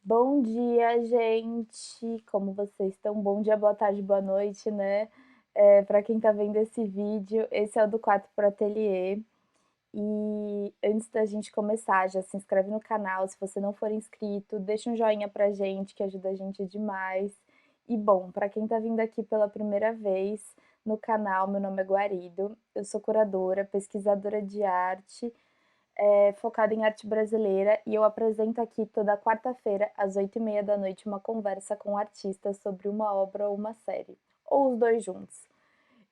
Bom dia, gente! Como vocês estão? Bom dia, boa tarde, boa noite, né? Para quem tá vendo esse vídeo, esse é o do 4 Pro Ateliê. E antes da gente começar, já se inscreve no canal, se você não for inscrito, deixa um joinha pra gente, que ajuda a gente demais. E bom, para quem tá vindo aqui pela primeira vez no canal, meu nome é Guarido, eu sou curadora, pesquisadora de arte, focada em arte brasileira, e eu apresento aqui toda quarta-feira, às 8h30 da noite, uma conversa com artistas sobre uma obra ou uma série, ou os dois juntos.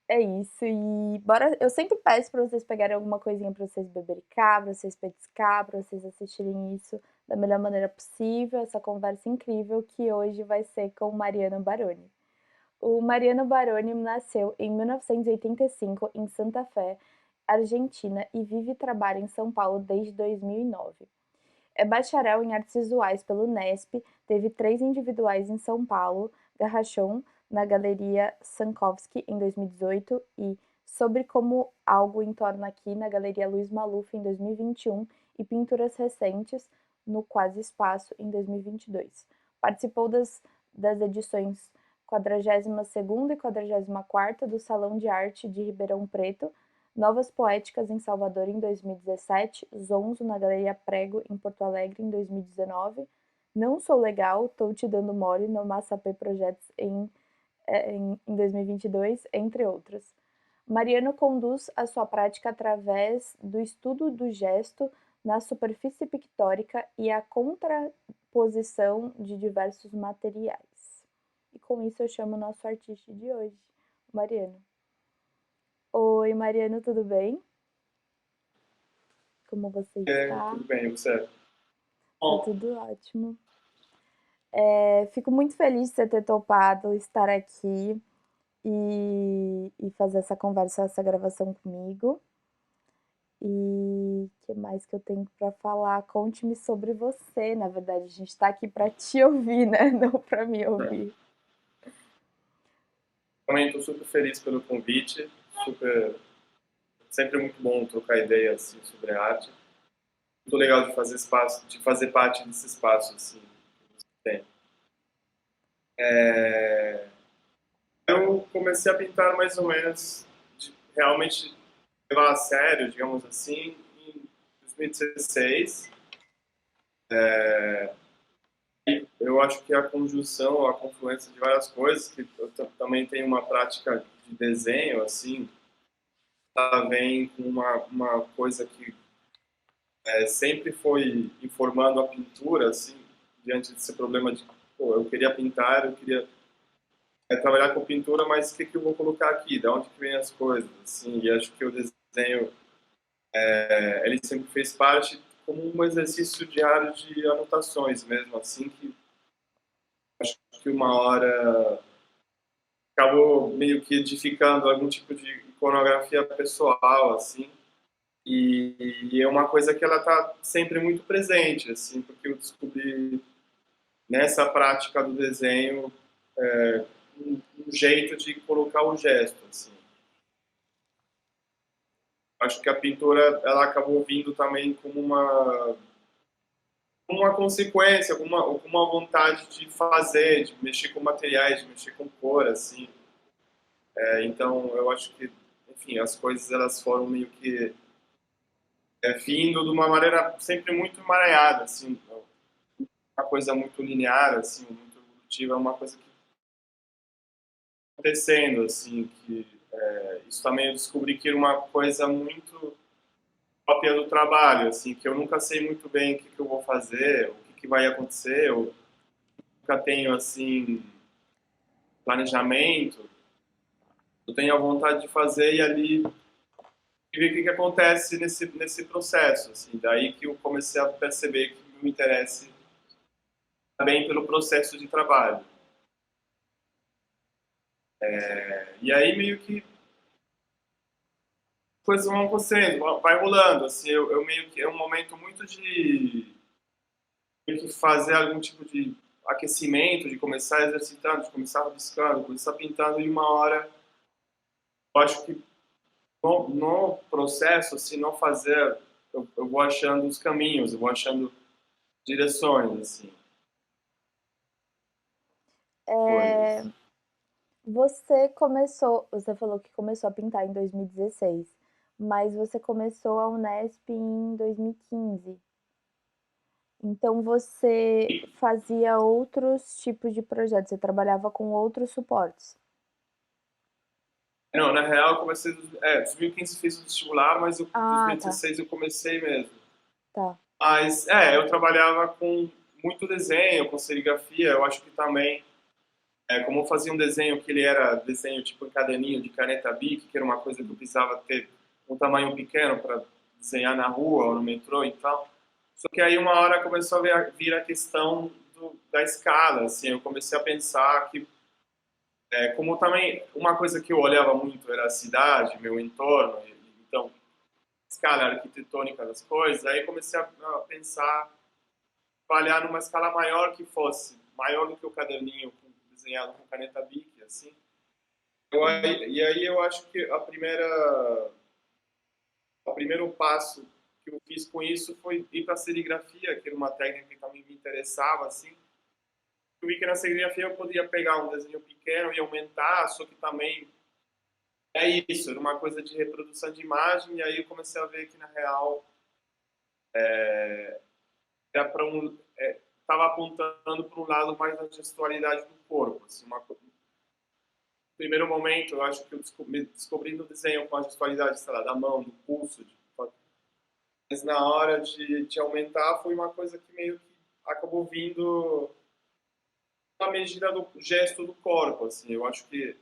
É isso, e bora. Eu sempre peço para vocês pegarem alguma coisinha para vocês bebericar, para vocês petiscar, para vocês assistirem isso da melhor maneira possível, essa conversa incrível que hoje vai ser com o Mariano Baroni. O Mariano Baroni nasceu em 1985 em Santa Fé, Argentina, e vive e trabalha em São Paulo desde 2009. É bacharel em artes visuais pelo Unesp, teve 3 individuais em São Paulo, Garrachon, na Galeria Sankovski, em 2018, e Sobre Como Algo Entorna Aqui, na Galeria Luiz Maluf, em 2021, e Pinturas Recentes, no Quase Espaço, em 2022. Participou das edições 42ª e 44ª do Salão de Arte de Ribeirão Preto, Novas Poéticas em Salvador em 2017, Zonzo na Galeria Prego em Porto Alegre em 2019, Não Sou Legal, Tô Te Dando Mole no Massapê Projetos em 2022, entre outros. Mariano conduz a sua prática através do estudo do gesto na superfície pictórica e a contraposição de diversos materiais. E com isso eu chamo o nosso artista de hoje, Mariano. Oi, Mariano, tudo bem? Como você está? Tudo bem, você? Tá Bom, tudo ótimo. Fico muito feliz de você ter topado estar aqui e fazer essa conversa, essa gravação comigo. E o que mais que eu tenho para falar? Conte-me sobre você. Na verdade, a gente está aqui para te ouvir, né? Não para me ouvir. também estou super feliz pelo convite, super, sempre muito bom trocar ideias assim, sobre arte. Muito legal de fazer espaço, de fazer parte desse espaço assim. Que tem. É, eu comecei a pintar mais ou menos, de realmente levar a sério, digamos assim, em 2016. Eu acho que a conjunção, a confluência de várias coisas, que eu também tenho uma prática de desenho assim, ela vem com uma coisa que sempre foi informando a pintura, assim, diante desse problema de, pô, eu queria pintar, eu queria trabalhar com pintura, mas o que, que eu vou colocar aqui? De onde que vem as coisas? Assim, e acho que o desenho, ele sempre fez parte como um exercício diário de anotações mesmo, assim, que acho que uma hora acabou meio que edificando algum tipo de iconografia pessoal, assim, e é uma coisa que ela está sempre muito presente, assim, porque eu descobri nessa prática do desenho um jeito de colocar o gesto, assim. Acho que a pintura ela acabou vindo também como uma consequência, alguma vontade de fazer, de mexer com materiais, de mexer com cor, assim. Então eu acho que, enfim, as coisas elas foram meio que vindo de uma maneira sempre muito emaranhada, assim, uma coisa muito linear, assim, muito evolutiva, é uma coisa que acontecendo, assim, que isso também eu descobri que era uma coisa muito própria do trabalho, assim, que eu nunca sei muito bem o que, que eu vou fazer, o que, que vai acontecer, eu nunca tenho, assim, planejamento, eu tenho a vontade de fazer e ali ver o que, que acontece nesse processo, assim, daí que eu comecei a perceber que me interessa também pelo processo de trabalho. E aí meio que coisas vão acontecendo, vai rolando, assim, eu meio que é um momento muito de meio que fazer algum tipo de aquecimento, de começar exercitando, de começar rabiscando, começar pintando e uma hora, eu acho que no processo, se não fazer, eu vou achando os caminhos, eu vou achando direções, assim. Foi isso. Você falou que começou a pintar em 2016, mas você começou a Unesp em 2015. Então você fazia outros tipos de projetos, você trabalhava com outros suportes. Não, na real, eu comecei. 2015 fiz o vestibular, mas em Ah, tá, 2016 eu comecei mesmo. tá. Mas, eu trabalhava com muito desenho, com serigrafia. Eu acho que também, como eu fazia um desenho que ele era desenho tipo em caderninho de caneta Bic, que era uma coisa que eu precisava ter um tamanho pequeno para desenhar na rua ou no metrô e tal. Só que aí uma hora começou a vir a questão da escala, assim, eu comecei a pensar que, como também uma coisa que eu olhava muito era a cidade, meu entorno, então, escala arquitetônica das coisas, aí comecei a pensar, trabalhar numa escala maior que fosse, maior do que o caderninho desenhado com caneta Bic, assim. Uhum. E aí eu acho que o primeiro passo que eu fiz com isso foi ir para a serigrafia, que era uma técnica que também me interessava, assim. Eu vi que na serigrafia eu podia pegar um desenho pequeno e aumentar, só que também é isso, era uma coisa de reprodução de imagem, e aí eu comecei a ver que, na real, era para estava apontando para um lado mais da gestualidade do corpo. Assim, no primeiro momento, eu acho que eu descobri no desenho com a gestualidade, sei lá, da mão, do pulso, mas na hora de aumentar foi uma coisa que meio que acabou vindo na medida do gesto do corpo. Assim, eu acho que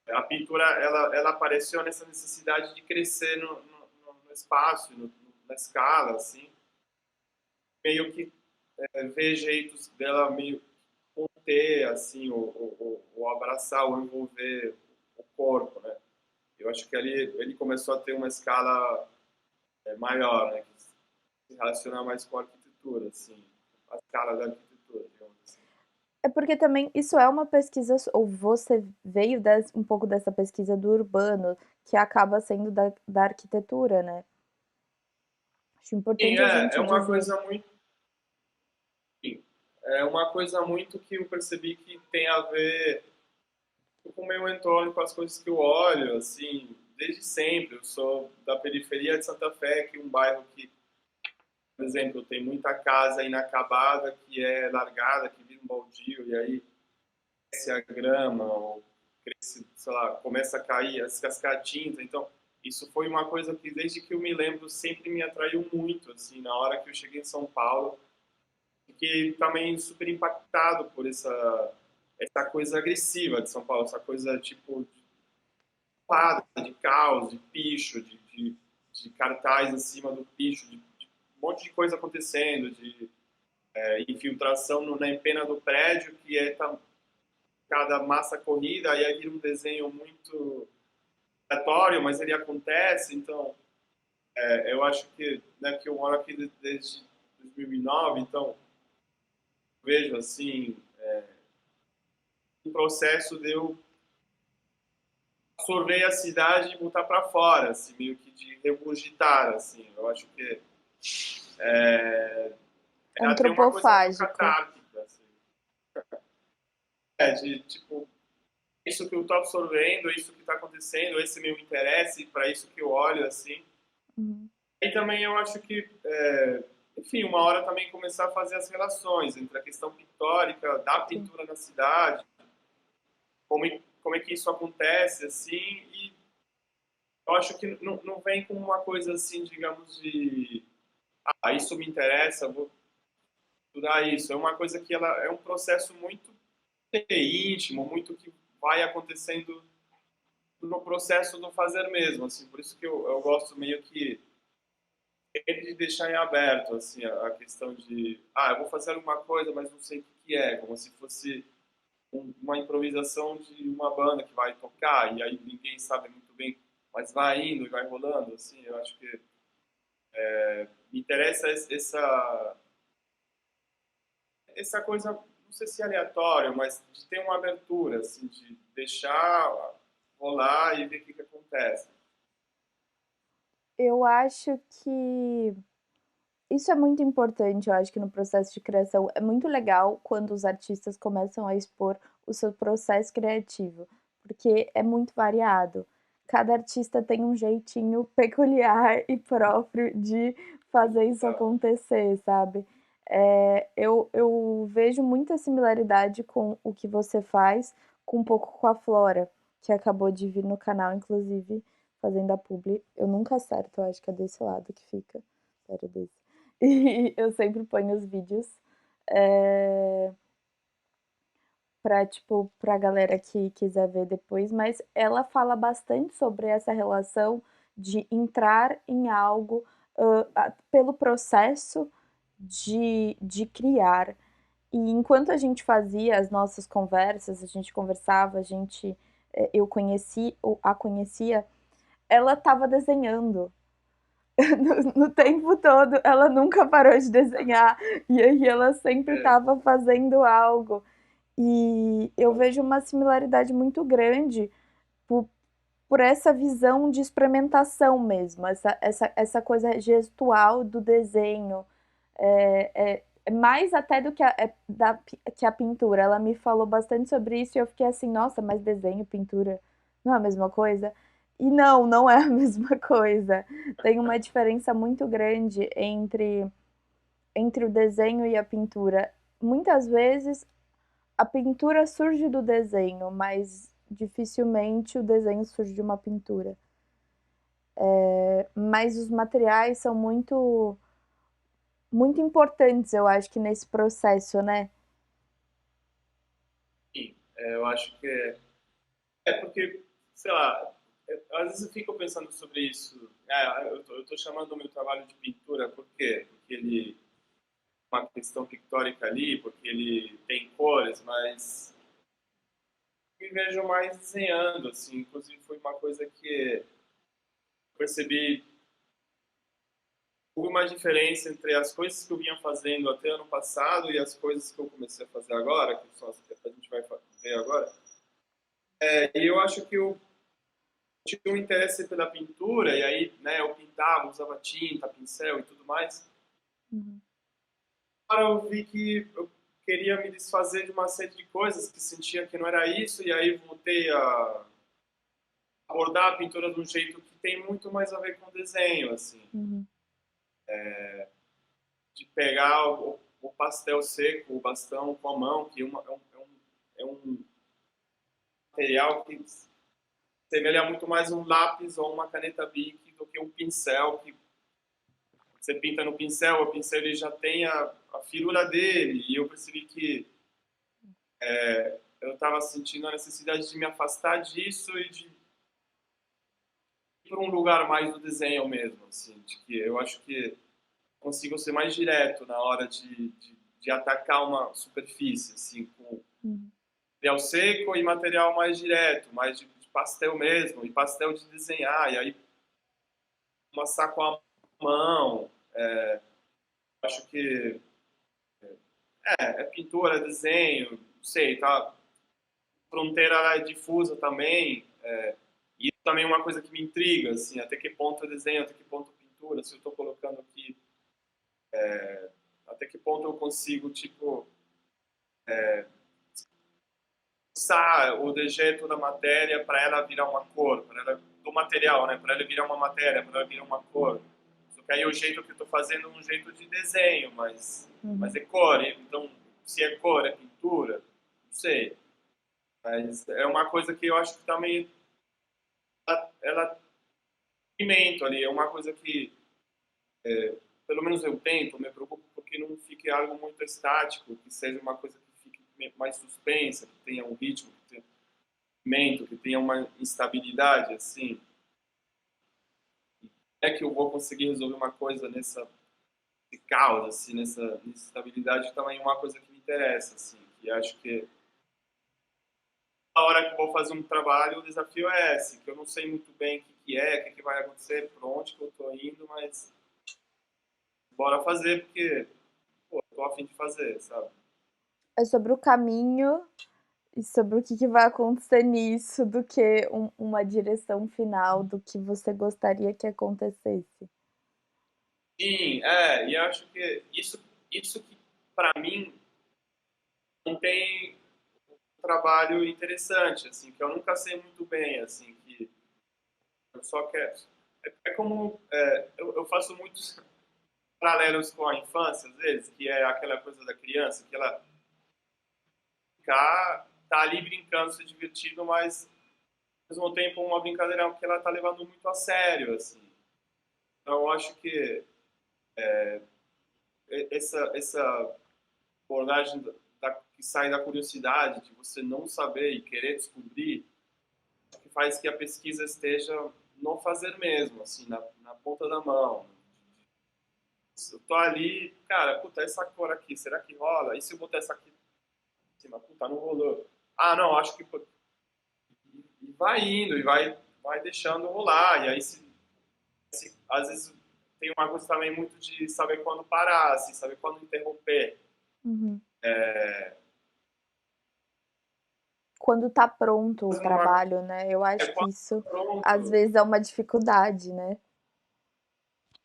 a pintura ela apareceu nessa necessidade de crescer no espaço, na escala, assim, meio que ver jeitos dela meio conter, assim, o abraçar, o envolver o corpo, né? Eu acho que ali ele começou a ter uma escala maior, né? Que se relaciona mais com a arquitetura, assim, a escala da arquitetura, digamos assim. É porque também isso é uma pesquisa, ou você veio um pouco dessa pesquisa do urbano, que acaba sendo da arquitetura, né? Acho Sim, importante a é gente uma dizer. coisa muito, sim, é uma coisa muito que eu percebi que tem a ver com o meu entorno, com as coisas que eu olho, assim, desde sempre. Eu sou da periferia de Santa Fé, que é um bairro que, por exemplo, tem muita casa inacabada que é largada, que vira um baldio, e aí cresce a grama, ou cresce, sei lá, começa a cair, a descascar a tinta. Então, isso foi uma coisa que, desde que eu me lembro, sempre me atraiu muito, assim, na hora que eu cheguei em São Paulo, fiquei também super impactado por essa coisa agressiva de São Paulo, essa coisa, tipo, de caos, de picho, de cartaz em cima do picho, de um monte de coisa acontecendo, de infiltração na empena do prédio, que é cada massa corrida, e aí vira um desenho muito aleatório, mas ele acontece. Então, eu acho que, né, que eu moro aqui desde 2009, então vejo assim um processo de eu absorver a cidade e botar para fora, assim, meio que de regurgitar, assim. Eu acho que é até uma coisa meio Antropofágico. catártica, assim. De tipo, isso que eu estou absorvendo, isso que está acontecendo, esse meu interesse, para isso que eu olho, assim. Uhum. E também eu acho que, enfim, uma hora também começar a fazer as relações entre a questão pictórica da Sim. pintura na cidade, como é que isso acontece, assim, e eu acho que não vem com uma coisa assim, digamos, de isso me interessa, vou estudar isso. É uma coisa que ela é um processo muito íntimo, muito que vai acontecendo no processo do fazer mesmo, assim, por isso que eu gosto meio que sempre de deixar em aberto, assim, a questão de, eu vou fazer alguma coisa, mas não sei o que é, como se fosse uma improvisação de uma banda que vai tocar, e aí ninguém sabe muito bem, mas vai indo e vai rolando, assim, eu acho que me interessa essa coisa, não sei se é aleatória, mas de ter uma abertura, assim, de deixar rolar e ver o que acontece. Eu acho que Isso é muito importante, eu acho que no processo de criação é muito legal quando os artistas começam a expor o seu processo criativo, porque é muito variado. Cada artista tem um jeitinho peculiar e próprio de fazer isso Tá? acontecer, sabe. Eu vejo muita similaridade com o que você faz, com um pouco com a Flora, que acabou de vir no canal inclusive fazendo a publi. Eu nunca acerto, eu acho que é desse lado que fica. Espera desse. E eu sempre ponho os vídeos, eh, pra, tipo, pra galera que quiser ver depois, mas ela fala bastante sobre essa relação de entrar em algo, pelo processo de criar. E enquanto a gente fazia as nossas conversas, a gente conversava, eu conheci ou a conhecia, ela estava desenhando. No tempo todo, ela nunca parou de desenhar, e aí ela sempre É, estava fazendo algo. E eu vejo uma similaridade muito grande por, por essa visão de experimentação mesmo, essa coisa gestual do desenho. É mais até do que que a pintura. Ela me falou bastante sobre isso e eu fiquei assim, nossa, mas desenho, pintura, não é a mesma coisa? E não, não é a mesma coisa. Tem uma diferença muito grande entre o desenho e a pintura. Muitas vezes a pintura surge do desenho, mas dificilmente o desenho surge de uma pintura. Mas os materiais são muito importantes, eu acho que nesse processo, né? sim, eu acho que é porque, sei lá, às vezes eu fico pensando sobre isso. Eu tô chamando o meu trabalho de pintura por quê? Porque ele uma questão pictórica ali, porque ele tem cores, mas me vejo mais desenhando, assim. Inclusive foi uma coisa que eu percebi houve uma diferença entre as coisas que eu vinha fazendo até ano passado e as coisas que eu comecei a fazer agora, que são as que a gente vai ver agora. E eu acho que eu tinha um interesse pela pintura, e aí né, eu pintava, usava tinta, pincel e tudo mais. Uhum. Agora eu vi que eu queria me desfazer de uma série de coisas que sentia que não era isso, e aí voltei a abordar a pintura de um jeito que tem muito mais a ver com desenho, assim, Uhum. de pegar o pastel seco, o bastão com a mão, que é um material que semelha muito mais um lápis ou uma caneta Bic do que um pincel, que você pinta no pincel, o pincel ele já tem a firula dele, e eu percebi que eu estava sentindo a necessidade de me afastar disso e de ir para um lugar mais do desenho mesmo, assim, de que eu acho que consigo ser mais direto na hora de atacar uma superfície, assim, com Uhum. material seco e material mais direto, mais de pastel mesmo, e pastel de desenhar, e aí amassar com a mão. Acho que é pintura, desenho, não sei, tá? Fronteira é difusa também. E também é uma coisa que me intriga, assim, até que ponto é desenho, até que ponto é pintura, se eu estou colocando aqui, até que ponto eu consigo, tipo, usar o dejeto da matéria para ela virar uma cor, para ela do material, né? Para ela virar uma matéria, para ela virar uma cor. Só que aí o jeito que eu estou fazendo é um jeito de desenho, mas Uhum. é cor. Então, se é cor, é pintura, não sei. Mas é uma coisa que eu acho que também ela pimento ali, é uma coisa que pelo menos eu tento, me preocupo porque não fique algo muito estático, que seja uma coisa que fique mais suspensa, que tenha um ritmo, que tenha um movimento, que tenha uma instabilidade, assim. É que eu vou conseguir resolver uma coisa nessa caos, assim, nessa instabilidade também é uma coisa que me interessa, assim, que acho que a hora que eu vou fazer um trabalho, o desafio é esse, que eu não sei muito bem o que é, o que vai acontecer, por onde que eu tô indo, mas bora fazer porque, pô, eu tô a fim de fazer, sabe? É sobre o caminho e sobre o que vai acontecer nisso, do que uma direção final do que você gostaria que acontecesse. Sim, e acho que isso que para mim não tem um trabalho interessante, assim, que eu nunca sei muito bem, assim, que eu só quero. É como eu faço muitos paralelos com a infância, às vezes, que é aquela coisa da criança, que ela tá ali brincando, se divertindo, mas ao mesmo tempo uma brincadeira que ela tá levando muito a sério, assim. Então eu acho que essa abordagem que sai da curiosidade, de você não saber e querer descobrir, que faz que a pesquisa esteja no fazer mesmo, assim, na ponta da mão. Eu tô ali, cara, puta, essa cor aqui, será que rola? E se eu botar essa aqui em cima? Puta, não rolou. Ah, não, acho que. E vai indo, vai deixando rolar. E aí, às vezes, tem uma coisa também muito de saber quando parar, assim, saber quando interromper. Uhum. É, Quando tá pronto o numa, trabalho, né, eu acho que quando isso às pronto. vezes é uma dificuldade, né.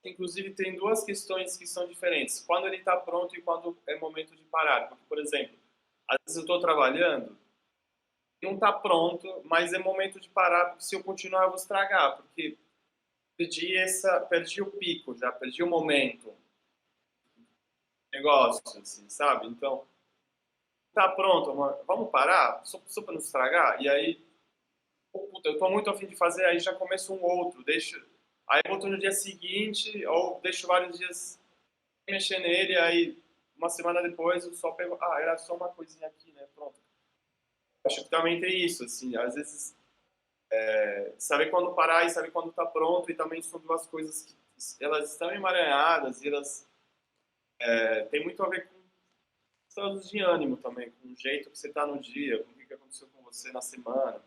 Inclusive, tem duas questões que são diferentes. Quando ele está pronto e quando é momento de parar. Porque, por exemplo, às vezes eu estou trabalhando, não está pronto, mas é momento de parar, porque se eu continuar eu vou estragar, porque perdi o pico já, perdi o momento, negócio, assim, sabe? Então, tá pronto, vamos parar, só para não estragar? E aí, puta, eu tô muito afim de fazer, aí já começo um outro, deixo, aí boto no dia seguinte, ou deixo vários dias mexer nele, aí uma semana depois eu só pego, era só uma coisinha aqui, né? Pronto. Acho que também tem isso, assim, às vezes saber quando parar e saber quando tá pronto, e também são duas coisas que elas estão emaranhadas e elas têm muito a ver com estados de ânimo também, com o jeito que você tá no dia, com o que aconteceu com você na semana,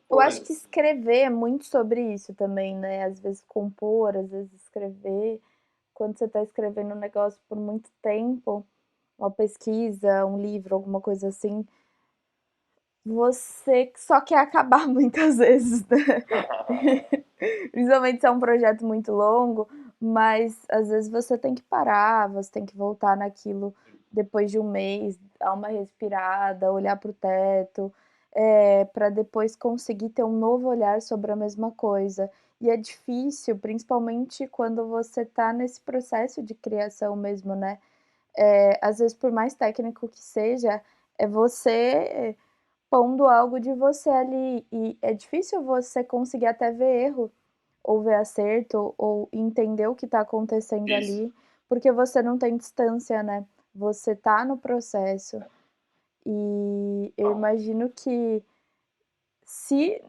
Eu acho que coisas. escrever é muito sobre isso também, né, às vezes compor, às vezes escrever. Quando você tá escrevendo um negócio por muito tempo, uma pesquisa, um livro, alguma coisa assim, você só quer acabar muitas vezes, né. Principalmente se é um projeto muito longo, mas às vezes você tem que parar, você tem que voltar naquilo depois de um mês, dar uma respirada, olhar para o teto, para depois conseguir ter um novo olhar sobre a mesma coisa. E é difícil, principalmente quando você está nesse processo de criação mesmo, né. Às vezes, por mais técnico que seja, é você pondo algo de você ali, e é difícil você conseguir até ver erro, ou ver acerto, ou entender o que está acontecendo Isso. ali, porque você não tem distância, né, você tá no processo. E eu Não, imagino que se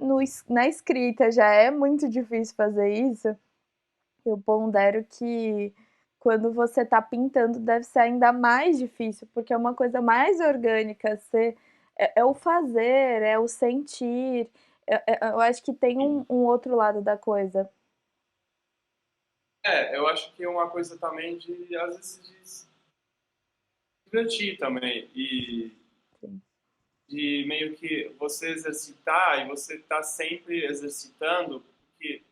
na escrita já é muito difícil fazer isso, eu pondero que quando você tá pintando deve ser ainda mais difícil, porque é uma coisa mais orgânica, é o fazer, é o sentir, eu acho que tem sim. um outro lado da coisa. Eu acho que é uma coisa também de, às vezes, de se divertir também. E Sim. de meio que você exercitar e você tá sempre exercitando, porque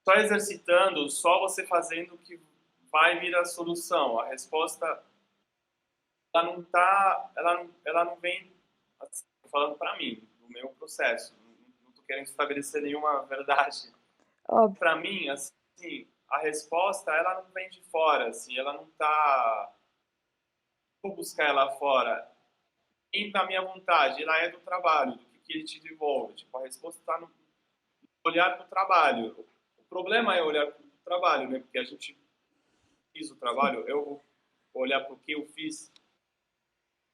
só exercitando, só você fazendo que vai vir a solução. A resposta, ela não vem, assim, falando para mim, no meu processo. Não tô querendo estabelecer nenhuma verdade. Óbvio. Para mim, assim, a resposta, ela não vem de fora, assim, ela não tá, vou buscar ela fora. Vem da minha vontade, ela é do trabalho, do que ele te devolve. Tipo, a resposta está no olhar para o trabalho. O problema é olhar para o trabalho, né? Porque a gente fiz o trabalho, eu vou olhar para o que eu fiz de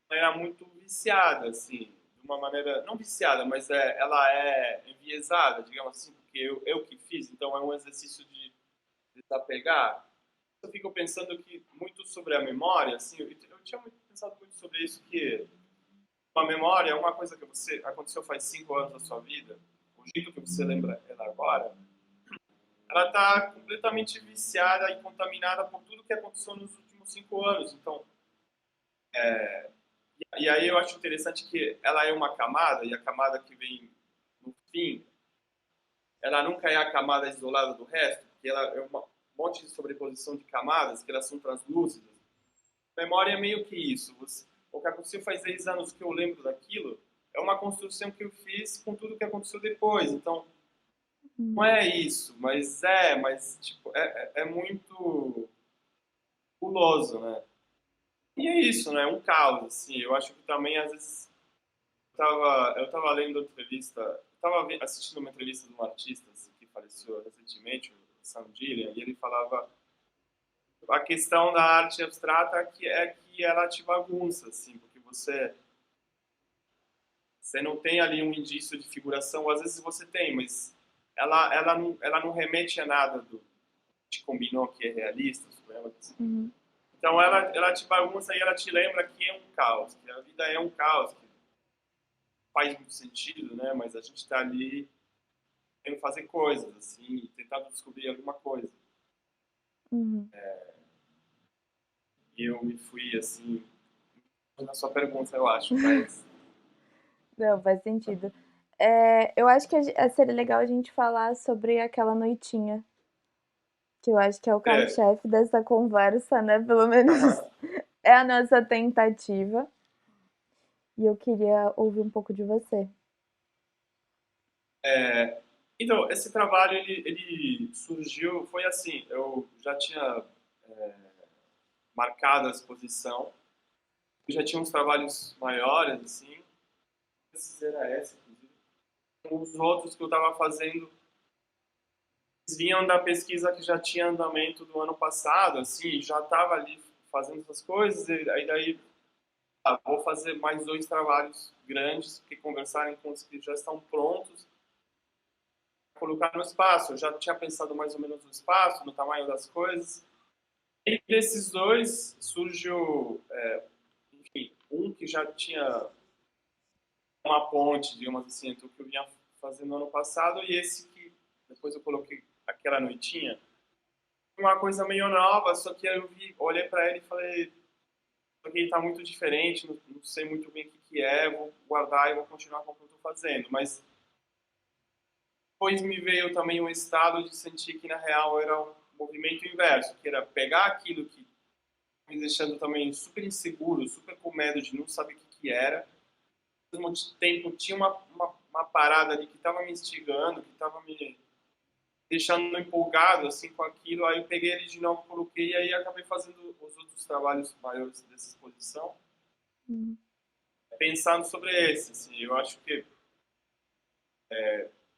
maneira muito viciada, assim, de uma maneira, não viciada, mas ela é enviesada, digamos assim, porque eu que fiz, então é um exercício de desapegar. Eu fico pensando que muito sobre a memória, assim, eu tinha pensado muito sobre isso, que uma memória é uma coisa que você aconteceu faz 5 anos da sua vida, o jeito que você lembra ela agora, ela está completamente viciada e contaminada por tudo que aconteceu nos últimos 5 anos. Então, e aí eu acho interessante que ela é uma camada, e a camada que vem no fim, ela nunca é a camada isolada do resto, porque ela é um monte de sobreposição de camadas, que elas são translúcidas. Memória é meio que isso. O que aconteceu faz 10 anos que eu lembro daquilo, é uma construção que eu fiz com tudo que aconteceu depois. Então, não Hum, é isso, mas tipo, é muito guloso, né? E é isso, né? É um caos, assim. Eu acho que também, às vezes, eu tava lendo entrevista, assistindo uma entrevista de um artista assim, que faleceu recentemente, o Sam Gillian, e ele falava a questão da arte abstrata que ela te bagunça, assim, porque você não tem ali um indício de figuração, ou às vezes você tem, mas ela não remete a nada do que te combinou que é realista, supremo. uhum, Então ela te bagunça e ela te lembra que é um caos, que a vida é um caos, que faz muito sentido, né? Mas a gente está ali querendo fazer coisas, assim, tentando descobrir alguma coisa. uhum. E eu me fui, assim, na sua pergunta, eu acho, mas Não, faz sentido. Eu acho que seria legal a gente falar sobre aquela noitinha, que eu acho que é o é, carro-chefe dessa conversa, né? Pelo menos é a nossa tentativa. E eu queria ouvir um pouco de você. é, então, esse trabalho, ele surgiu, foi assim, eu já tinha marcado a exposição, eu já tinha uns trabalhos maiores, assim, esse era esse, inclusive. Os outros que eu estava fazendo eles vinham da pesquisa que já tinha andamento do ano passado, assim, já estava ali fazendo essas coisas, e aí daí vou fazer mais 2 trabalhos grandes, que conversarem com os que já estão prontos, colocar no espaço. Eu já tinha pensado mais ou menos no espaço, no tamanho das coisas. E desses dois surgiu, enfim, um que já tinha uma ponte, digamos assim, entre o que eu vinha fazendo no ano passado e esse que depois eu coloquei aquela noitinha. Uma coisa meio nova, só que eu olhei para ele e falei, porque ele está muito diferente, não sei muito bem o que é, vou guardar e vou continuar com o que eu estou fazendo. Mas depois me veio também um estado de sentir que na real era um movimento inverso, que era pegar aquilo que me deixando também super inseguro, super com medo de não saber o que era. Ao mesmo tempo tinha uma parada ali que estava me instigando, que estava me deixando empolgado assim com aquilo. Aí eu peguei ele de novo, coloquei e aí acabei fazendo os outros trabalhos maiores dessa exposição, Uhum, pensando sobre esse. Assim, eu acho que,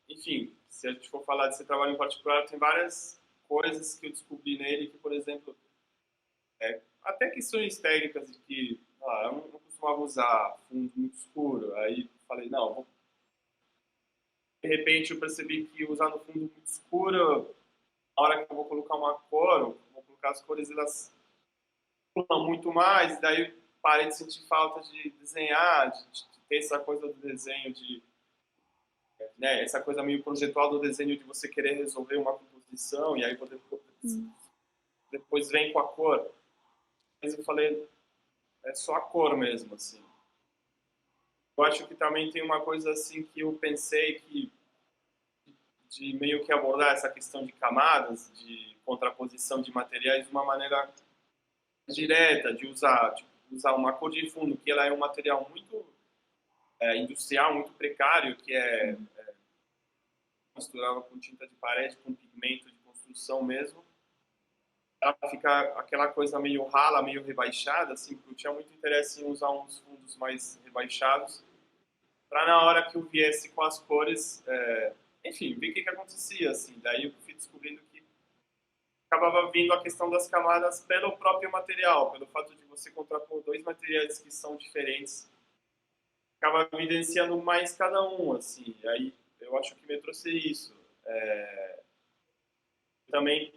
enfim, se a gente for falar desse trabalho em particular, tem várias coisas que eu descobri nele que, por exemplo, até questões técnicas de que eu não costumava usar fundo muito escuro. Aí falei, não, de repente eu percebi que usar no fundo muito escuro, na hora que eu vou colocar uma cor, eu vou colocar as cores, elas pulam muito mais, daí parei de sentir falta de desenhar, de ter essa coisa do desenho, né, essa coisa meio projetual do desenho de você querer resolver uma composição e aí poder, uhum, depois vem com a cor. Mas eu falei, é só a cor mesmo, assim. Eu acho que também tem uma coisa assim que eu pensei que de meio que abordar essa questão de camadas, de contraposição de materiais de uma maneira direta, de usar uma cor de fundo, que ela é um material muito industrial, muito precário, que misturava com tinta de parede, com pigmento de construção mesmo. Ela fica aquela coisa meio rala, meio rebaixada, assim, porque eu tinha muito interesse em usar uns fundos mais rebaixados, para na hora que eu viesse com as cores, enfim, ver o que acontecia, assim. Daí eu fui descobrindo que acabava vindo a questão das camadas pelo próprio material, pelo fato de você contrapor 2 materiais que são diferentes, acaba evidenciando mais cada um, assim. E aí eu acho que me trouxe isso. Também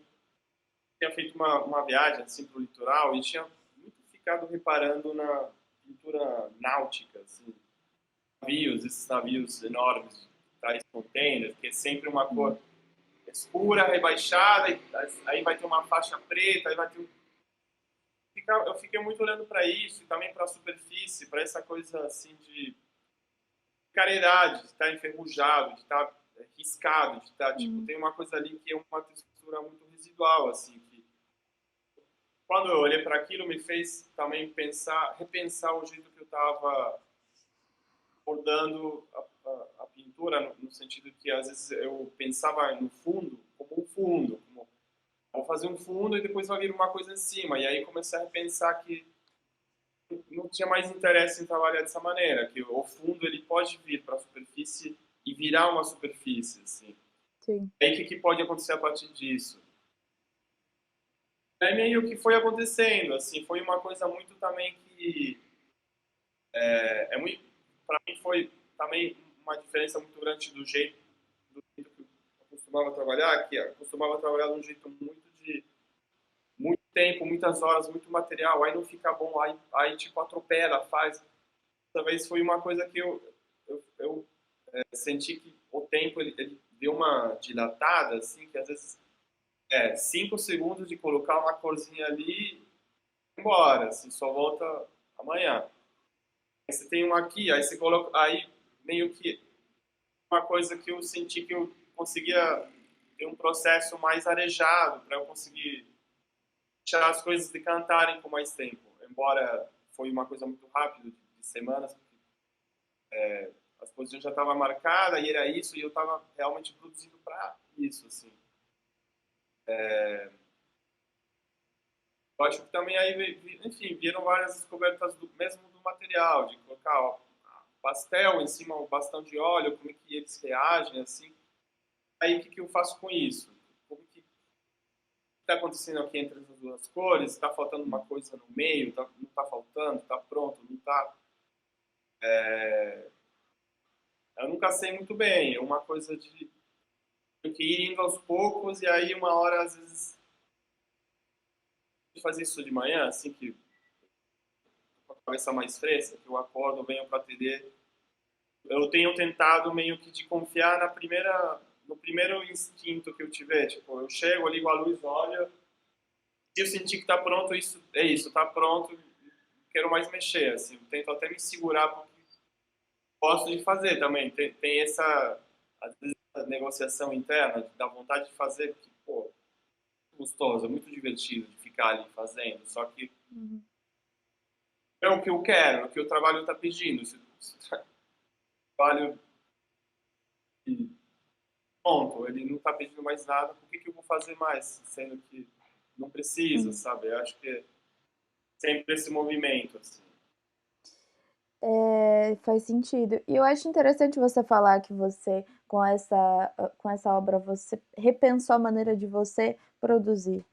tinha feito uma viagem assim para o litoral e tinha muito ficado reparando na pintura náutica, assim, navios, esses navios enormes, tais containers, que é sempre uma uhum, cor escura, rebaixada, e aí vai ter uma faixa preta, aí vai ter eu fiquei muito olhando para isso e também para a superfície, para essa coisa assim de caridade, de estar enferrujado, de estar riscado, de tá, tipo, Uhum. tem uma coisa ali que é uma textura muito residual, assim, que quando eu olhei para aquilo me fez também repensar o jeito que eu estava abordando a pintura, no sentido que às vezes eu pensava no fundo como um fundo, como vou fazer um fundo e depois vai vir uma coisa em cima. E aí comecei a pensar que não tinha mais interesse em trabalhar dessa maneira, que o fundo ele pode vir para a superfície e virar uma superfície, assim. Sim, E aí o que pode acontecer a partir disso? É meio que foi acontecendo, assim, foi uma coisa muito também que é muito, para mim foi também uma diferença muito grande do jeito que eu costumava trabalhar, que eu costumava trabalhar de um jeito muito de muito tempo, muitas horas, muito material, aí não fica bom, aí tipo atropela, faz. Dessa vez foi uma coisa que eu senti que o tempo ele deu uma dilatada, assim, que às vezes 5 segundos de colocar uma corzinha ali e ir embora, assim, só volta amanhã. Aí você tem um aqui, aí você coloca, aí meio que uma coisa que eu senti que eu conseguia ter um processo mais arejado para eu conseguir deixar as coisas decantarem com mais tempo. Embora foi uma coisa muito rápida, de semanas, a exposição já estava marcada e era isso, e eu estava realmente produzindo para isso, assim. Eu acho que também aí, enfim, viram várias descobertas do mesmo do material, de colocar ó, pastel em cima, o bastão de óleo, como é que eles reagem, assim. Aí o que, que eu faço com isso? Como que está acontecendo aqui entre as duas cores? Está faltando uma coisa no meio? Não está faltando? Está pronto? Não está? Eu nunca sei muito bem. É uma coisa de tem que ir indo aos poucos e aí uma hora, às vezes, fazer isso de manhã, assim que com a cabeça mais fresca, que eu acordo, venho para atender. Eu tenho tentado meio que de confiar no primeiro instinto que eu tiver. Tipo, eu chego, ligo a luz, olho, se eu sentir que está pronto, isso é isso, está pronto, quero mais mexer, assim, eu tento até me segurar porque gosto de fazer também. Tem essa às vezes, a negociação interna, da vontade de fazer, porque, pô, gostoso, é muito divertido de ficar ali fazendo, só que uhum, é o que eu quero, é o que o trabalho está pedindo. Se o trabalho e ponto, ele não está pedindo mais nada, por que, que eu vou fazer mais, sendo que não precisa, sim. sabe? Eu acho que é sempre esse movimento, assim. É, faz sentido. E eu acho interessante você falar que você, com essa obra, você repensou a maneira de você produzir.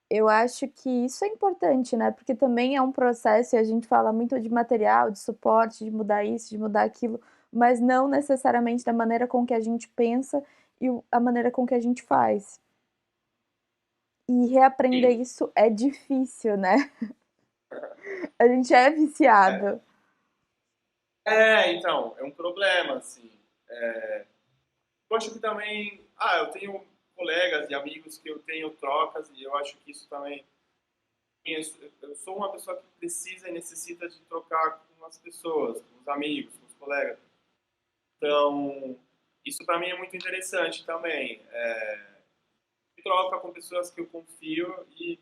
Eu acho que isso é importante, né? Porque também é um processo e a gente fala muito de material, de suporte, de mudar isso, de mudar aquilo, mas não necessariamente da maneira com que a gente pensa e a maneira com que a gente faz. E reaprender Sim, isso é difícil, né? A gente é é. viciado. Então, é um problema, assim. Eu acho que também, eu tenho colegas e amigos que eu tenho trocas e eu acho que isso também, eu sou uma pessoa que precisa e necessita de trocar com as pessoas, com os amigos, com os colegas. Então, isso para mim é muito interessante também. Troca com pessoas que eu confio e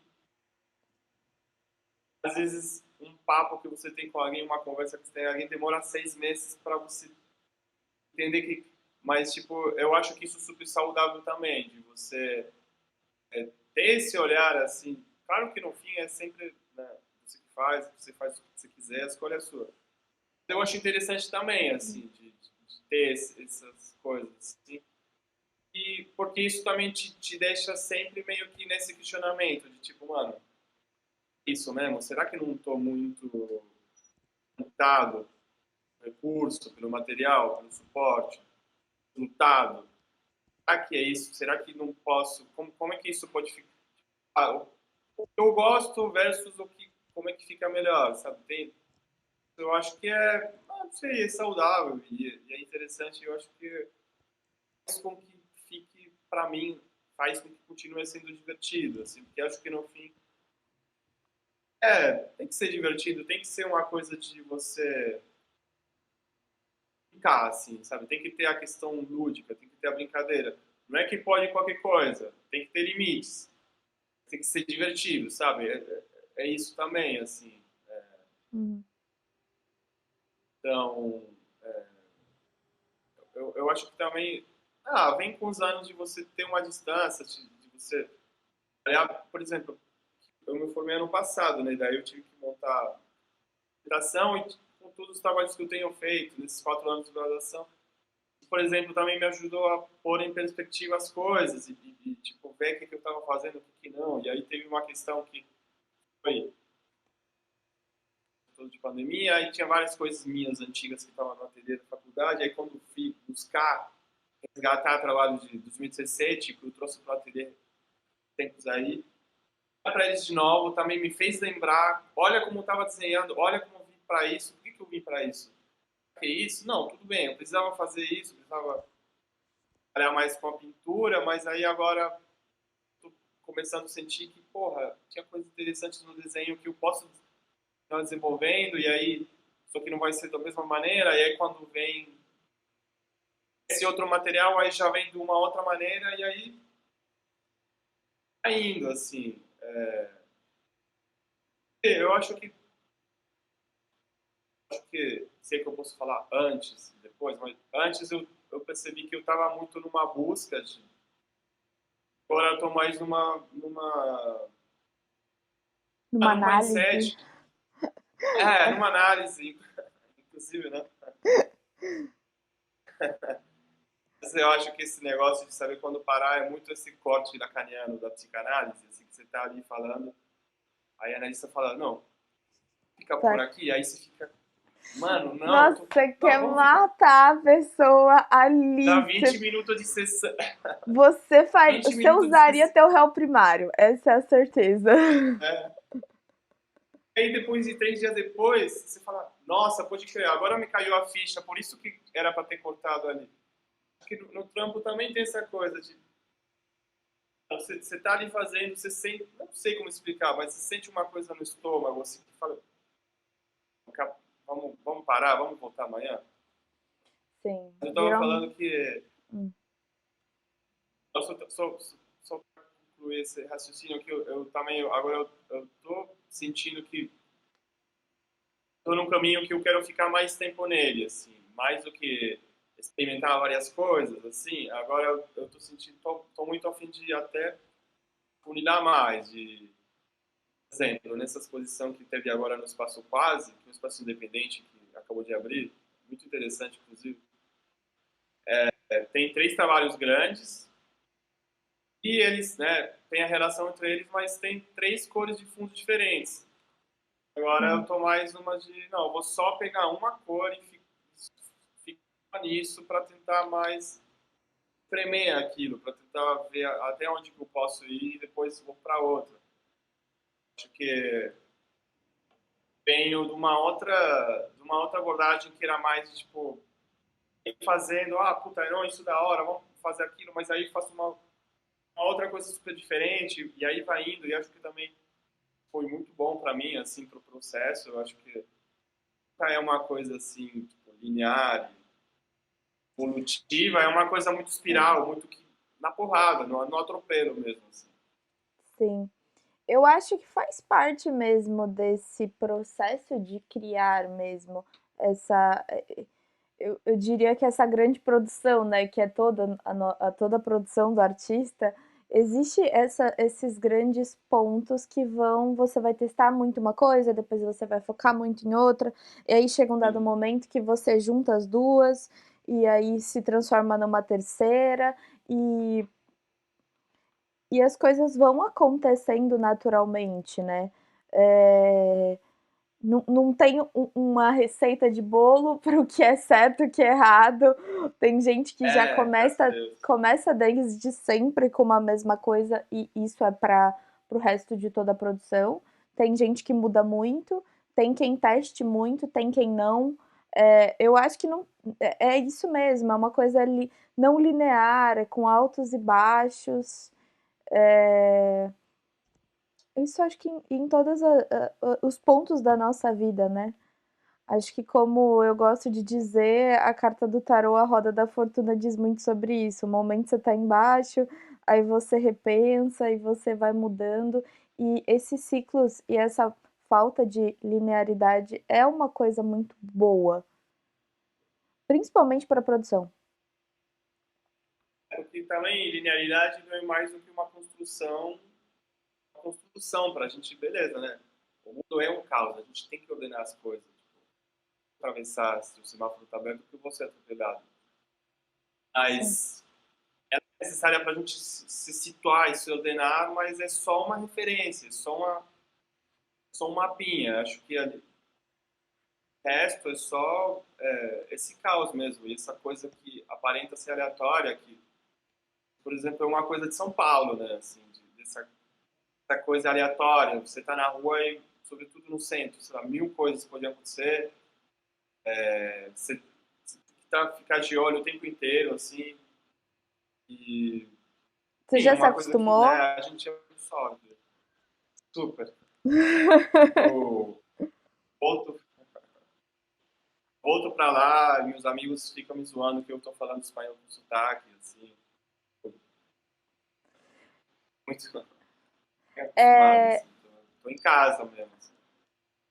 às vezes um papo que você tem com alguém, uma conversa que você tem com alguém demora 6 meses para você entender que, mas tipo, eu acho que isso é super saudável também, de você ter esse olhar assim. Claro que no fim é sempre né, você faz o que você quiser, a escolha é sua. Eu acho interessante também assim de ter essas coisas assim. E porque isso também te deixa sempre meio que nesse questionamento de tipo, mano, isso mesmo? Será que não estou muito limitado pelo recurso, pelo material, pelo suporte, resultado? Será que é isso? Será que não posso? Como é que isso pode ficar? O que eu gosto versus como é que fica melhor, sabe? Eu acho que não sei, é saudável e é interessante. Eu acho que faz com que fique, para mim, faz com que continue sendo divertido, assim, porque acho que no fim tem que ser divertido, tem que ser uma coisa de você ficar, assim, sabe? Tem que ter a questão lúdica, tem que ter a brincadeira. Não é que pode qualquer coisa, tem que ter limites, tem que ser divertido, sabe? É isso também, assim. Uhum. Então, eu acho que também, vem com os anos de você ter uma distância, de você olhar, por exemplo, eu me formei ano passado, né? Daí eu tive que montar a apresentação e com todos os trabalhos que eu tenho feito nesses 4 anos de graduação, por exemplo, também me ajudou a pôr em perspectiva as coisas e tipo, ver o que eu estava fazendo, o que não. E aí teve uma questão que foi todo de pandemia, aí tinha várias coisas minhas antigas que estavam na ateliê da faculdade, aí quando fui buscar, resgatar trabalho de 2017, que eu trouxe para o ateliê tempos aí, para eles de novo, também me fez lembrar, olha como eu estava desenhando, olha como eu vim para isso, por que eu vim para isso? Que isso? Não, tudo bem, eu precisava fazer isso, precisava trabalhar mais com a pintura, mas aí agora tô começando a sentir que, porra, tinha coisas interessantes no desenho que eu posso estar desenvolvendo, e aí, só que não vai ser da mesma maneira, e aí quando vem esse outro material, aí já vem de uma outra maneira, e aí tá indo, assim. Eu acho que, sei que eu posso falar antes, depois, mas antes eu percebi que eu estava muito numa busca de, agora eu tô mais Numa num análise. mindset, numa análise, inclusive, né? Mas eu acho que esse negócio de saber quando parar é muito esse corte lacaniano da psicanálise, assim, que você tá ali falando, aí a analista fala, não, fica por Tá. aqui, aí você fica, mano, não, Nossa, você não, quer vamos ficar, matar a pessoa dá ali. 20 minutos de sessão, Você 20 minutos de usaria sessão, teu réu primário, essa é a certeza. né? Aí depois de 3 dias depois, você fala, nossa, pode crer, agora me caiu a ficha, por isso que era para ter cortado ali. Porque no trampo também tem essa coisa de você tá ali fazendo, você sente, não sei como explicar, mas você sente uma coisa no estômago, assim, que fala, vamos parar, vamos voltar amanhã. Sim, Eu estava geralmente. falando que, Hum, só para concluir esse raciocínio, que eu também, agora eu tô sentindo que estou num caminho que eu quero ficar mais tempo nele, assim, mais do que experimentar várias coisas, assim, agora eu tô sentindo, tô muito afim de até funilar mais, de, por exemplo, nessa exposição que teve agora no Espaço Quase, que é um espaço independente que acabou de abrir, muito interessante, inclusive, tem 3 trabalhos grandes, e eles, né, tem a relação entre eles, mas tem 3 cores de fundo diferentes. Agora eu hum, tô mais numa de, não, eu vou só pegar uma cor e ficar nisso para tentar mais tremer aquilo, para tentar ver até onde que eu posso ir e depois vou para outra. Acho que venho de uma outra abordagem que era mais tipo fazendo, puta, não, isso da hora, vamos fazer aquilo, mas aí faço uma outra coisa super diferente e aí vai indo e acho que também foi muito bom para mim assim pro processo. Eu acho que é uma coisa assim tipo, linear, evolutiva, é uma coisa muito espiral, muito que na porrada, no atropelo mesmo assim. sim. Eu acho que faz parte mesmo desse processo de criar mesmo essa. Eu diria que essa grande produção, né, que é toda a produção do artista, existe esses grandes pontos que você vai testar muito uma coisa, depois você vai focar muito em outra, e aí chega um dado Sim. momento que você junta as duas, e aí se transforma numa terceira, e e as coisas vão acontecendo naturalmente, né? É, não tem uma receita de bolo para o que é certo e o que é errado. Tem gente que já Graças a começa, Deus. começa desde sempre com uma mesma coisa e isso é para o resto de toda a produção. Tem gente que muda muito, tem quem teste muito, tem quem não. Eu acho que não é isso mesmo, é uma coisa não linear, é com altos e baixos. É, isso acho que em todos os pontos da nossa vida, né? Acho que, como eu gosto de dizer, a carta do tarô, a roda da fortuna, diz muito sobre isso. O momento você tá embaixo, aí você repensa e você vai mudando. E esses ciclos e essa falta de linearidade é uma coisa muito boa, principalmente para a produção. Porque também linearidade não é mais do que uma construção para a gente, beleza, né? O mundo é um caos, a gente tem que ordenar as coisas. Tipo, atravessar, se o semáforo está aberto, porque você é atropelado. Sim. Mas é necessária para a gente se situar e se ordenar, mas é só uma referência, só um mapinha. Acho que o resto é só esse caos mesmo, e essa coisa que aparenta ser aleatória, que, por exemplo, é uma coisa de São Paulo, né? Assim, essa coisa aleatória. Você está na rua e, sobretudo no centro, sei lá, mil coisas podem acontecer. Você tá, ficar de olho o tempo inteiro, assim, e Você sim, já se uma coisa que, né, acostumou? a gente absorve. Super. Eu volto, volto pra lá e meus amigos ficam me zoando que eu tô falando espanhol com sotaque, assim, muito acostumado, É, assim, tô em casa mesmo. Assim.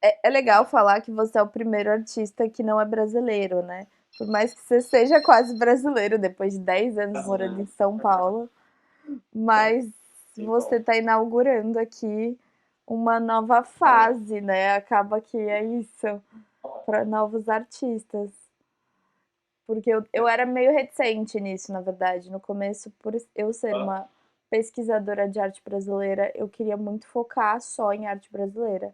é legal falar que você é o primeiro artista que não é brasileiro, né? Por mais que você seja quase brasileiro, depois de 10 anos Assim, morando né? em São Paulo, mas Que você bom. está inaugurando aqui uma nova Olha, fase, né? Acaba que é isso, para novos artistas. Porque eu era meio reticente nisso, na verdade. No começo, por eu ser uma pesquisadora de arte brasileira, eu queria muito focar só em arte brasileira.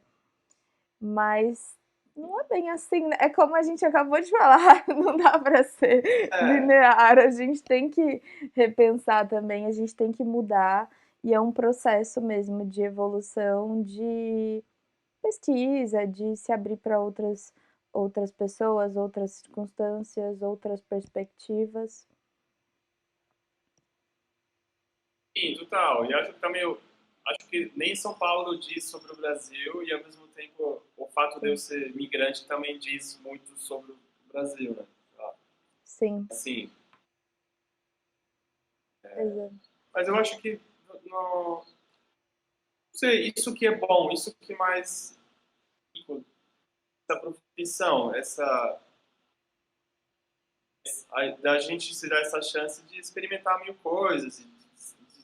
Mas não é bem assim, né? É como a gente acabou de falar, não dá para ser é, linear, a gente tem que repensar também, a gente tem que mudar, e é um processo mesmo de evolução, de pesquisa, de se abrir para outras pessoas, outras circunstâncias, outras perspectivas. sim, total. E acho que também, acho que nem São Paulo diz sobre o Brasil e, ao mesmo tempo, o fato de eu Sim, ser migrante também diz muito sobre o Brasil, né? sim, Assim, exato. mas eu acho que não sei, isso que é bom, isso que mais rico, essa profissão, da gente se dar essa chance de experimentar mil coisas, de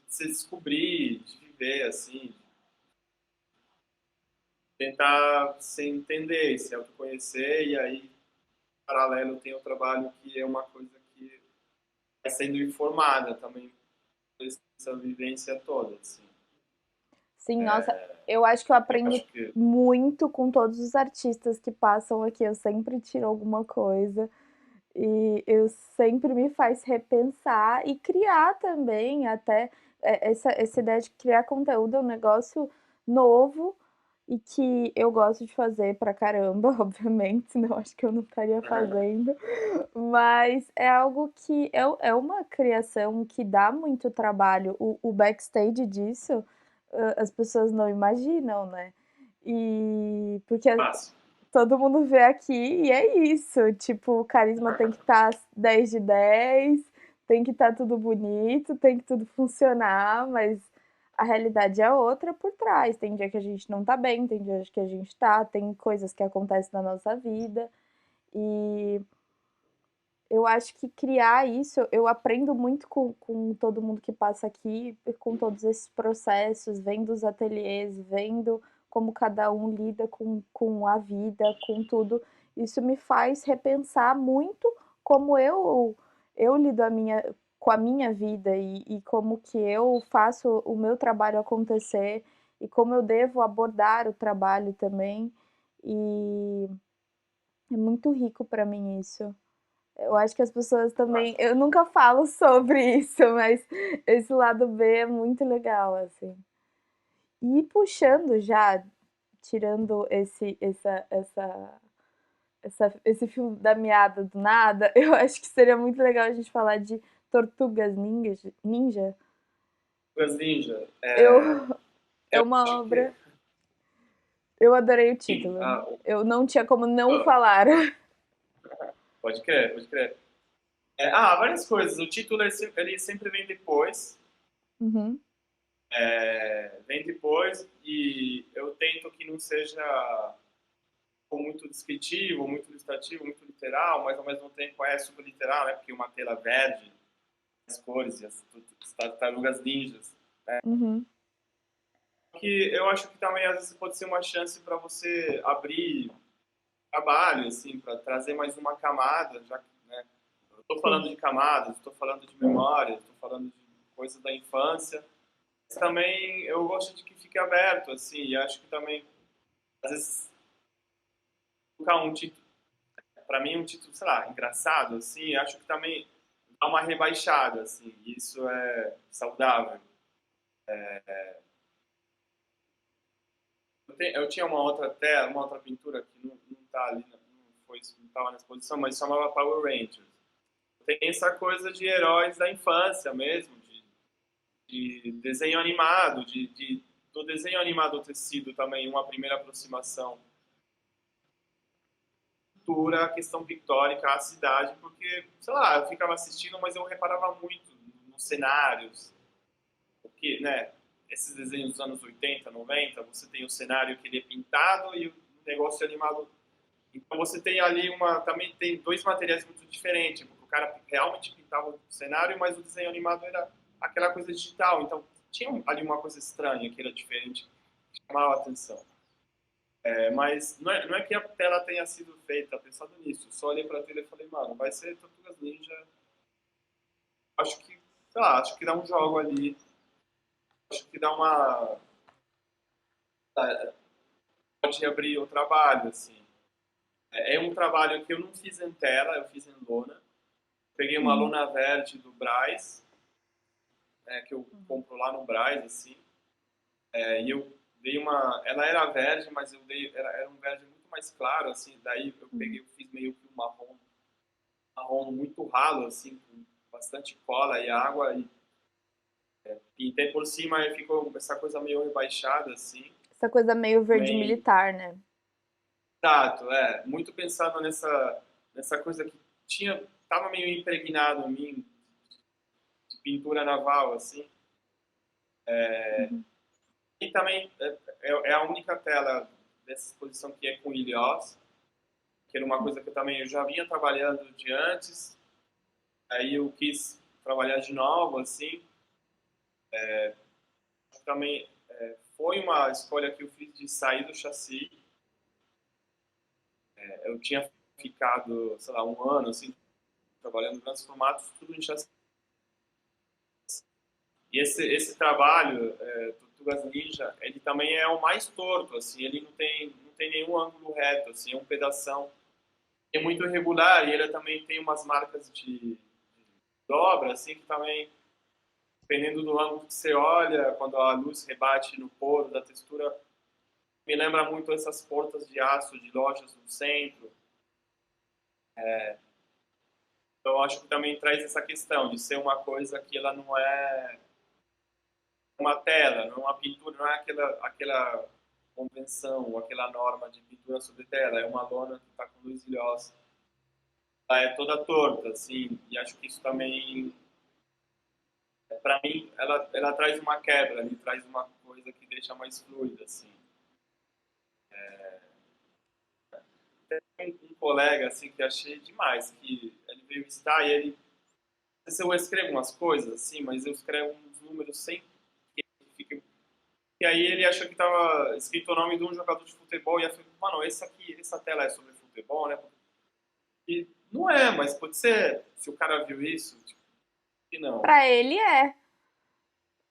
se descobrir, de viver assim, tentar se entender, se autoconhecer e aí paralelo tem o trabalho que é uma coisa que vai sendo informada também por essa vivência toda, assim. Sim, nossa, eu acho que eu Eu aprendo acho que muito com todos os artistas que passam aqui. Eu sempre tiro alguma coisa e eu sempre me faz repensar e criar também. Até essa ideia de criar conteúdo é um negócio novo e que eu gosto de fazer pra caramba, obviamente, senão acho que eu não estaria fazendo. Mas é algo que é uma criação que dá muito trabalho. O backstage disso, as pessoas não imaginam, né? E porque faço. todo mundo vê aqui e é isso. Tipo, o carisma tem que estar 10 de 10, tem que estar tudo bonito, tem que tudo funcionar, mas a realidade é outra por trás. Tem dia que a gente não tá bem, tem dia que a gente tá, tem coisas que acontecem na nossa vida. E eu acho que criar isso, eu aprendo muito com todo mundo que passa aqui, com todos esses processos, vendo os ateliês, vendo como cada um lida com a vida, com tudo. Isso me faz repensar muito como eu lido com a minha vida e como que eu faço o meu trabalho acontecer e como eu devo abordar o trabalho também. E é muito rico para mim isso. Eu acho que as pessoas também. Eu nunca falo sobre isso, mas esse lado B é muito legal, assim. E puxando já, tirando esse filme da meada do nada, eu acho que seria muito legal a gente falar de Tortugas Ninja. Gas Ninja, Eu, é eu uma acho que obra. Eu adorei o Sim, título. Eu não tinha como não falar. pode crer, pode crer. Várias coisas. O título ele sempre vem depois. Uhum, Vem depois e eu tento que não seja muito descritivo, muito ilustrativo, muito literal, mas ao mesmo tempo é super literal, né? Porque uma tela verde, as cores, as tartarugas ninjas. uhum, Que eu acho que também às vezes pode ser uma chance para você abrir trabalho, assim, para trazer mais uma camada, já que, né, eu estou sim. falando de camadas, estou falando de memória, estou falando de coisas da infância, mas também eu gosto de que fique aberto, assim, e acho que também, às vezes, colocar um título, para mim, um título, sei lá, engraçado, assim, acho que também dá uma rebaixada, assim, e isso é saudável. Eu tinha uma outra tela, uma outra pintura que não tá ali, não estava na exposição, mas chamava Power Rangers. Tem essa coisa de heróis da infância mesmo, de desenho animado, do desenho animado ter sido também uma primeira aproximação cultura, a questão pictórica, a cidade, porque, sei lá, eu ficava assistindo, mas eu reparava muito nos cenários, porque, né, esses desenhos dos anos 80, 90, você tem o cenário que ele é pintado e o negócio animado. Então você tem ali também tem dois materiais muito diferentes, porque o cara realmente pintava o cenário, mas o desenho animado era aquela coisa digital. Então tinha ali uma coisa estranha que era diferente, que chamava a atenção. Mas não é que a tela tenha sido feita pensando nisso. Só olhei para a tela e falei, mano, vai ser Tortugas Ninja. Acho que, sei lá, acho que dá um jogo ali. Acho que dá uma. Pode abrir o trabalho, assim. É um trabalho que eu não fiz em tela, eu fiz em lona. Peguei uma Uhum, lona verde do Brás, que eu compro lá no Brás, assim. E eu dei uma. Ela era verde, mas eu dei. Era um verde muito mais claro, assim. Daí eu uhum. peguei, eu fiz meio que um marrom muito ralo, assim, com bastante cola e água. E pintei por cima e ficou essa coisa meio rebaixada, assim. Essa coisa meio verde Também. militar, né? Exato, muito pensado nessa coisa que tava meio impregnado em mim, de pintura naval, assim. Uhum, E também é a única tela dessa exposição que é com ilhós, que era uma coisa que eu já vinha trabalhando de antes, aí eu quis trabalhar de novo, assim. Também foi uma escolha que eu fiz de sair do chassi. Eu tinha ficado, sei lá, um ano, assim, trabalhando em grandes formatos, tudo em chassi. E esse trabalho, Tortugas Ninja, ele também é o mais torto, assim, ele não tem nenhum ângulo reto, assim, é um pedação. É muito irregular e ele também tem umas marcas de dobra, assim, que também, dependendo do ângulo que você olha, quando a luz rebate no poro da textura, me lembra muito essas portas de aço de lojas no centro. Então, eu acho que também traz essa questão de ser uma coisa que ela não é uma tela, não é uma pintura, não é aquela convenção, aquela norma de pintura sobre tela, é uma lona que está com luz ilhosa. Ela é toda torta, assim, e acho que isso também, para mim, ela traz uma quebra, ele traz uma coisa que deixa mais fluida, assim. Tem um colega, assim, que achei demais, que ele veio visitar e ele, se eu escrevo umas coisas, assim, mas eu escrevo uns números sem que fique. E aí ele achou que estava escrito o nome de um jogador de futebol e eu falei, mano, essa tela é sobre futebol, né? E não é, mas pode ser, se o cara viu isso, tipo, que não. pra ele é.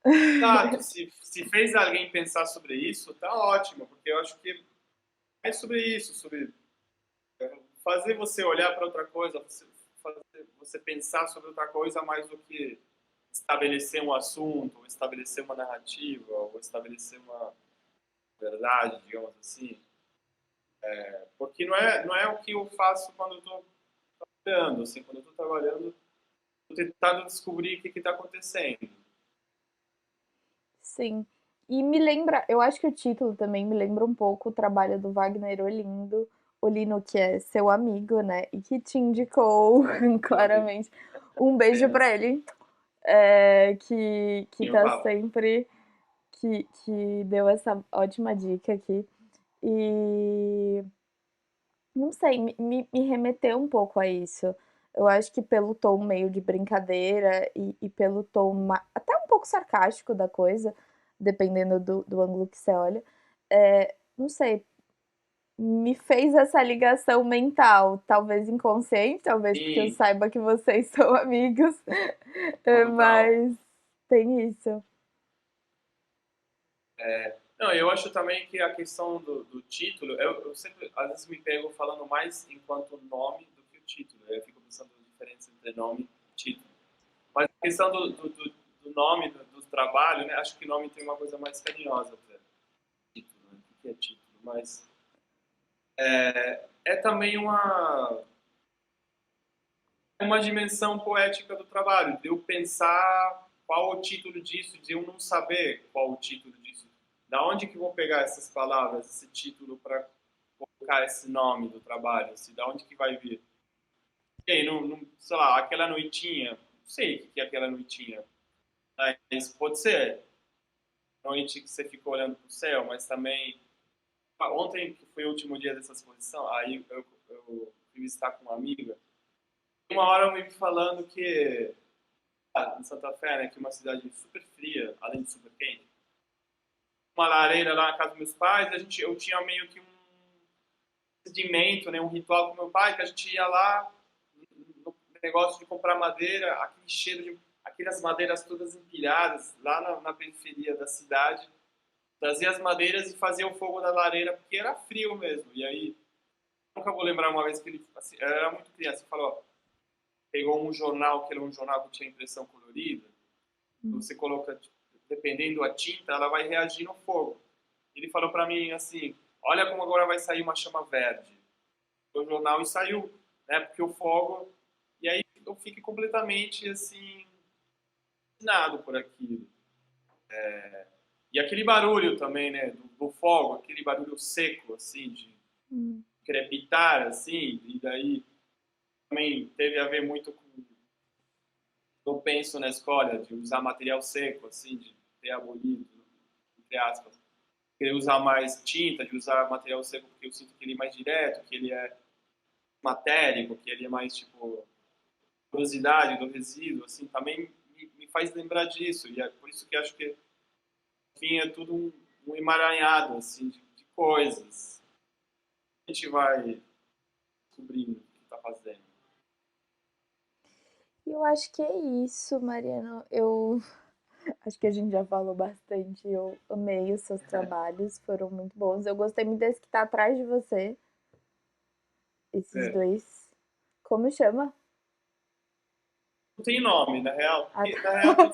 Exato, se fez alguém pensar sobre isso, tá ótimo, porque eu acho que é sobre isso, sobre fazer você olhar para outra coisa, fazer você pensar sobre outra coisa mais do que estabelecer um assunto, ou estabelecer uma narrativa, ou estabelecer uma verdade, digamos assim. Porque não é o que eu faço quando eu estou trabalhando, assim, quando eu estou trabalhando, estou tentando descobrir o que está acontecendo. Sim. E me lembra, eu acho que o título também me lembra um pouco o trabalho do Wagner Olindo, Olino, que é seu amigo, né? E que te indicou Meu amigo, claramente. Um beijo pra apenas. ele, que E o tá papo. sempre, que deu essa ótima dica aqui. E não sei, me remeteu um pouco a isso. Eu acho que pelo tom meio de brincadeira e pelo tom até um pouco sarcástico da coisa, dependendo do ângulo que você olha, não sei, me fez essa ligação mental, talvez inconsciente, talvez porque eu Sim, saiba que vocês são amigos, total. mas tem isso. Não, eu acho também que a questão do título, eu sempre, às vezes me pego falando mais enquanto nome do que o título. Eu fico pensando na diferença entre nome e título. Mas a questão do nome, do trabalho, né? Acho que nome tem uma coisa mais carinhosa até. Título, né? O que é título? Mas é também uma dimensão poética do trabalho, de eu pensar qual o título disso, de eu não saber qual o título disso. Da onde que vou pegar essas palavras, esse título para colocar esse nome do trabalho? Assim, da onde que vai vir? Sei, sei lá, aquela noitinha, não sei o que é aquela noitinha, mas pode ser noite que você ficou olhando para o céu, mas também ontem que foi o último dia dessa exposição, aí eu fui visitar com uma amiga. Uma hora eu me falando que em Santa Fé, né, que é uma cidade super fria, além de super quente, uma lareira lá na casa dos meus pais, eu tinha meio que um procedimento, né, um ritual com meu pai, que a gente ia lá no negócio de comprar madeira, aquele cheiro de aquelas madeiras todas empilhadas lá na periferia da cidade, trazia as madeiras e fazia o fogo da lareira, porque era frio mesmo. E aí, nunca vou lembrar uma vez que ele, assim, eu era muito criança, ele falou, ó, pegou um jornal, que era um jornal que tinha impressão colorida, Hum. você coloca, dependendo da tinta, ela vai reagir no fogo. Ele falou para mim assim, olha como agora vai sair uma chama verde. O jornal e saiu, né? Porque o fogo... E aí eu fiquei completamente, assim, fascinado por aquilo. E aquele barulho também, né? Do fogo, aquele barulho seco, assim, de Hum. crepitar, assim, e daí também teve a ver muito com... Eu penso na escolha de usar material seco, assim, de ter abolido, entre aspas, querer usar mais tinta, de usar material seco porque eu sinto que ele é mais direto, que ele é matérico, que ele é mais, tipo, porosidade do resíduo, assim, também me faz lembrar disso. E é por isso que acho que, enfim, é tudo um emaranhado, assim, de coisas. A gente vai descobrindo o que está fazendo. E eu acho que é isso, Mariana. Eu acho que a gente já falou bastante. Eu amei os seus trabalhos, foram muito bons. Eu gostei muito desse que tá atrás de você, esses É. dois. Como chama? Não tem nome, na real, Ah, porque tá. na real eu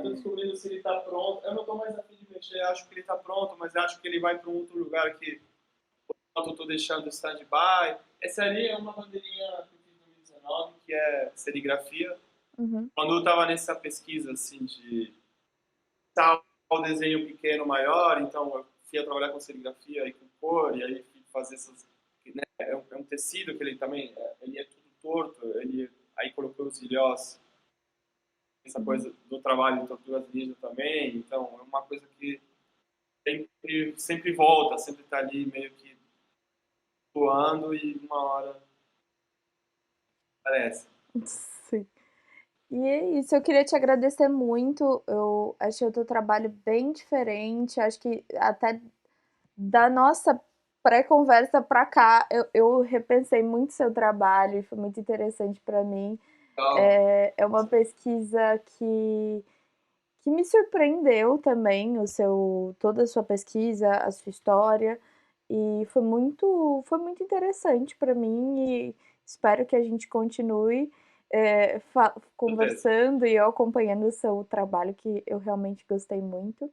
tô descobrindo se ele está pronto. Eu não estou mais afim de mexer, acho que ele está pronto, mas acho que ele vai para um outro lugar que eu estou deixando stand-by. Essa ali é uma bandeirinha que eu fiz em 2019, que é serigrafia. Uhum. Quando eu estava nessa pesquisa assim de tal desenho pequeno maior, então eu fui a trabalhar com serigrafia e com cor, e aí fui fazer essas... Né, é um tecido que ele também, ele é tudo torto, ele, aí colocou os ilhós, essa Uhum. coisa do trabalho de tortugas ninja também, então é uma coisa que sempre volta, sempre está ali meio que voando e uma hora aparece. Sim. E é isso, eu queria te agradecer muito. Eu achei o teu trabalho bem diferente. Acho que até da nossa pré-conversa para cá, eu repensei muito seu trabalho e foi muito interessante para mim. Então, É uma pesquisa que me surpreendeu também, toda a sua pesquisa, a sua história, e foi muito interessante para mim e espero que a gente continue com certeza. conversando e eu acompanhando o seu trabalho, que eu realmente gostei muito.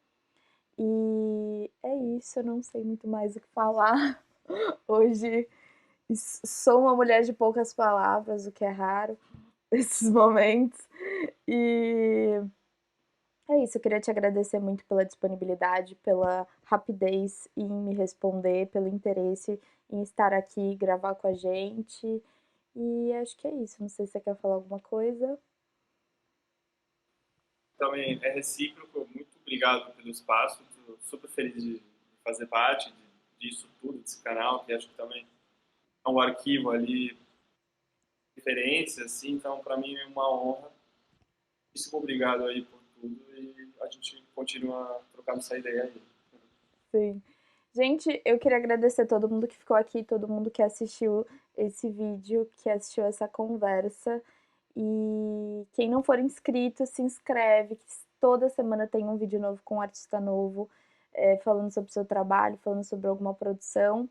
E é isso, eu não sei muito mais o que falar. Hoje sou uma mulher de poucas palavras, o que é raro nesses momentos. E É isso, eu queria te agradecer muito pela disponibilidade, pela rapidez em me responder, pelo interesse em estar aqui e gravar com a gente. E acho que é isso. Não sei se você quer falar alguma coisa. Também é recíproco. Muito obrigado pelo espaço. Estou super feliz de fazer parte disso tudo, desse canal, que acho que também é um arquivo ali, referência, assim. Então, para mim é uma honra. Muitíssimo obrigado aí por tudo e a gente continua trocando essa ideia aí. Sim. Gente, eu queria agradecer todo mundo que ficou aqui, todo mundo que assistiu esse vídeo, que assistiu essa conversa. E quem não for inscrito, se inscreve, que toda semana tem um vídeo novo com um artista novo, falando sobre o seu trabalho, falando sobre alguma produção.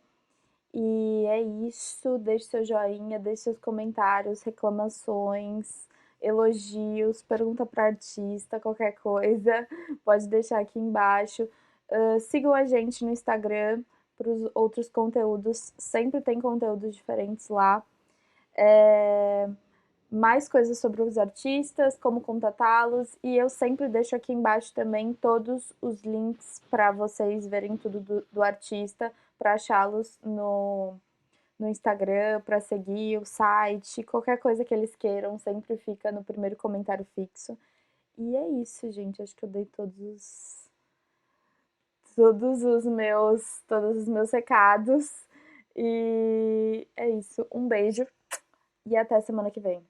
E é isso, deixe seu joinha, deixe seus comentários, reclamações, elogios, pergunta para artista, qualquer coisa, pode deixar aqui embaixo. Sigam a gente no Instagram para os outros conteúdos, sempre tem conteúdos diferentes lá. Mais coisas sobre os artistas, como contatá-los, e eu sempre deixo aqui embaixo também todos os links para vocês verem tudo do artista, para achá-los no Instagram, para seguir o site, qualquer coisa que eles queiram, sempre fica no primeiro comentário fixo. E é isso, gente. Acho que eu dei todos os meus recados. E é isso. Um beijo e até semana que vem.